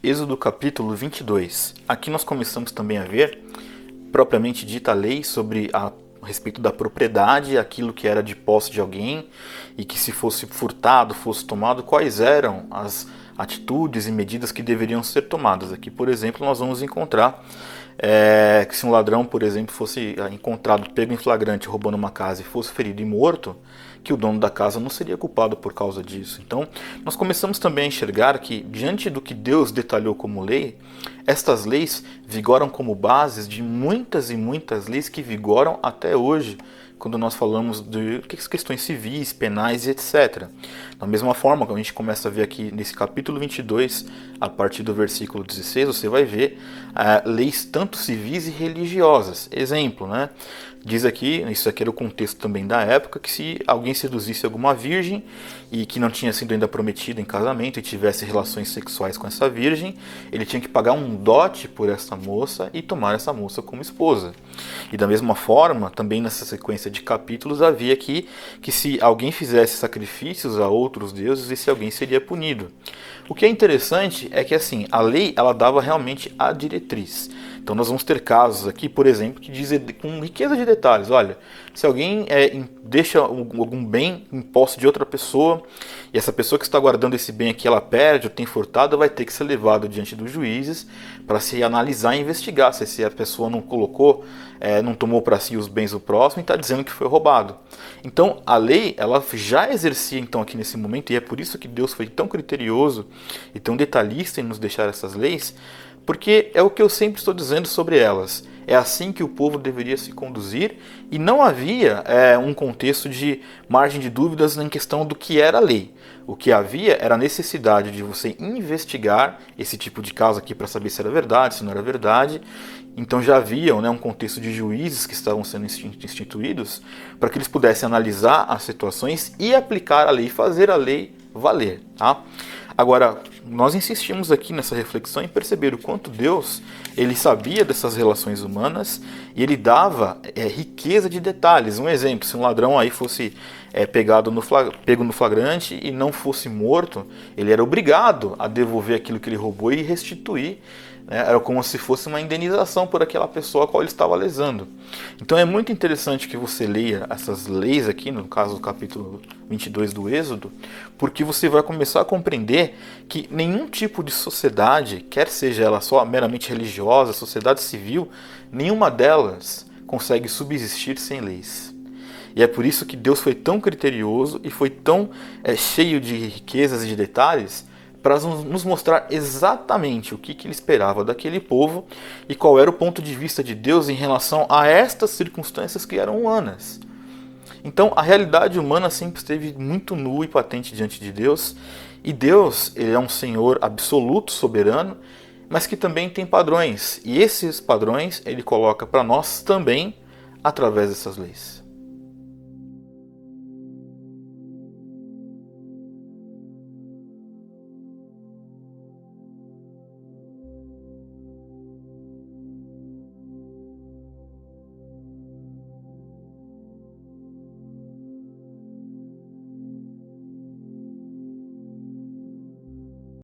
Êxodo capítulo 22. Aqui nós começamos também a ver, propriamente dita, a lei sobre a respeito da propriedade, aquilo que era de posse de alguém e que, se fosse furtado, fosse tomado, quais eram as atitudes e medidas que deveriam ser tomadas. Aqui, por exemplo, nós vamos encontrar que se um ladrão, por exemplo, fosse encontrado, pego em flagrante, roubando uma casa e fosse ferido e morto, que o dono da casa não seria culpado por causa disso. Então, nós começamos também a enxergar que, diante do que Deus detalhou como lei, estas leis vigoram como bases de muitas e muitas leis que vigoram até hoje, quando nós falamos de questões civis, penais e etc. Da mesma forma, quando a gente começa a ver aqui nesse capítulo 22, a partir do versículo 16, você vai ver leis tanto civis e religiosas. Exemplo, né? Diz aqui, isso aqui era o contexto também da época, que se alguém seduzisse alguma virgem e que não tinha sido ainda prometida em casamento e tivesse relações sexuais com essa virgem, ele tinha que pagar um dote por essa moça e tomar essa moça como esposa. E da mesma forma, também nessa sequência de capítulos, havia aqui que se alguém fizesse sacrifícios a outros deuses, esse alguém seria punido. O que é interessante é que assim, a lei ela dava realmente a diretriz. Então nós vamos ter casos aqui, por exemplo, que dizem com riqueza de detalhes, olha, se alguém deixa algum bem em posse de outra pessoa, e essa pessoa que está guardando esse bem aqui, ela perde ou tem furtado, vai ter que ser levado diante dos juízes para se analisar e investigar se a pessoa não colocou, não tomou para si os bens do próximo e está dizendo que foi roubado. Então a lei ela já exercia então aqui nesse momento, e é por isso que Deus foi tão criterioso e tão detalhista em nos deixar essas leis, porque é o que eu sempre estou dizendo sobre elas. É assim que o povo deveria se conduzir e não havia um contexto de margem de dúvidas em questão do que era a lei. O que havia era a necessidade de você investigar esse tipo de caso aqui para saber se era verdade, se não era verdade. Então já havia um contexto de juízes que estavam sendo instituídos para que eles pudessem analisar as situações e aplicar a lei, fazer a lei valer. Tá? Agora, nós insistimos aqui nessa reflexão em perceber o quanto Deus ele sabia dessas relações humanas e ele dava riqueza de detalhes. Um exemplo, se um ladrão aí fosse pego no flagrante e não fosse morto, ele era obrigado a devolver aquilo que ele roubou e restituir. Era como se fosse uma indenização por aquela pessoa a qual ele estava lesando. Então é muito interessante que você leia essas leis aqui, no caso do capítulo 22 do Êxodo, porque você vai começar a compreender que nenhum tipo de sociedade, quer seja ela só meramente religiosa, sociedade civil, nenhuma delas consegue subsistir sem leis. E é por isso que Deus foi tão criterioso e foi tão cheio de riquezas e de detalhes para nos mostrar exatamente o que ele esperava daquele povo e qual era o ponto de vista de Deus em relação a estas circunstâncias que eram humanas. Então a realidade humana sempre esteve muito nua e patente diante de Deus, e Deus ele é um Senhor absoluto, soberano, mas que também tem padrões, e esses padrões ele coloca para nós também através dessas leis.